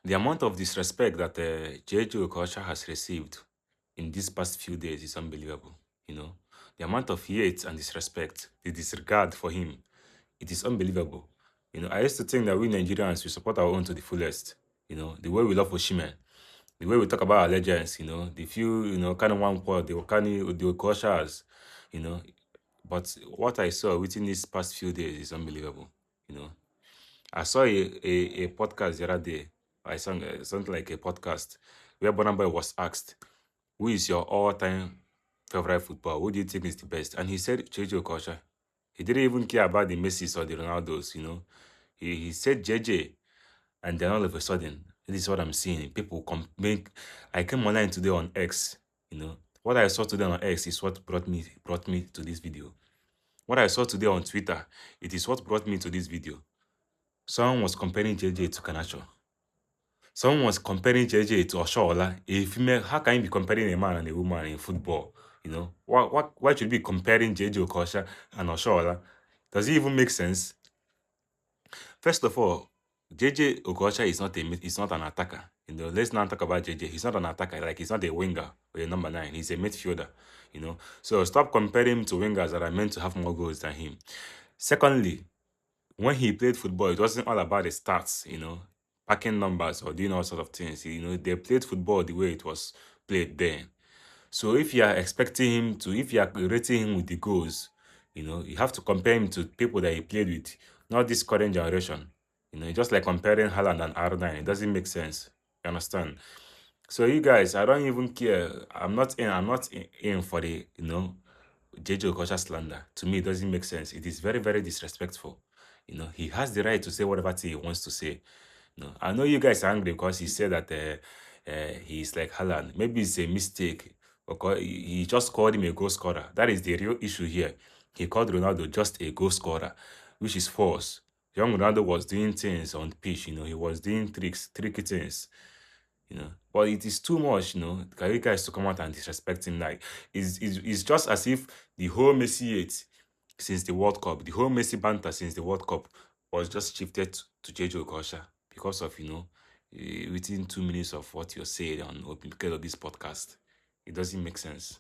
The amount of disrespect that Jay Jay Okocha has received in these past few days is unbelievable. You know, the amount of hate and disrespect, the disregard for him, it is unbelievable. You know, I used to think that we Nigerians we support our own to the fullest. You know, the way we love Osimhen, the way we talk about our legends. You know, the few kind of one part, the Okochas. You know, but what I saw within these past few days is unbelievable. You know, I saw a podcast the other day. I saw something like a podcast where Bonamboy was asked, "Who is your all-time favorite footballer? Who do you think is the best?" And he said, Jay Jay Okocha. He didn't even care about the Messis or the Ronaldos. You know, he said JJ, and then all of a sudden, this is what I'm seeing. People make. I came online today on X. You know, what I saw today on X is what brought me to this video. What I saw today on Twitter, it is what brought me to this video. Someone was comparing JJ to Kanacho. Someone was comparing JJ to Oshola, a female. How can you be comparing a man and a woman in football? You know, why should you be comparing JJ Okocha and Oshola? Does it even make sense? First of all, JJ Okocha is not an attacker. You know, let's not talk about JJ. He's not an attacker. Like he's not a winger or a number 9. He's a midfielder. You know, so stop comparing him to wingers that are meant to have more goals than him. Secondly, when he played football, it wasn't all about the stats, you know, packing numbers or doing all sorts of things. You know, they played football the way it was played then. So if you are expecting him to, if you are rating him with the goals, you know, you have to compare him to people that he played with, not this current generation. You know, just like comparing Haaland and R9, it doesn't make sense. You understand? So you guys, I don't even care. I'm not in for the, JJ Okocha slander. To me, it doesn't make sense. It is very, very disrespectful. You know, he has the right to say whatever thing he wants to say. You know, I know you guys are angry because he said that he's like Haaland. Maybe it's a mistake. Because he just called him a goal scorer. That is the real issue here. He called Ronaldo just a goal scorer, which is false. Young Ronaldo was doing things on the pitch. You know, he was doing tricky things. You know, but it is too much. You know, for you guys to come out and disrespect him. Like, it's just as if the whole Messi hate since the World Cup, the whole Messi banter since the World Cup was just shifted to JJ Okocha because of, within 2 minutes of what you're saying on because of this podcast. It doesn't make sense.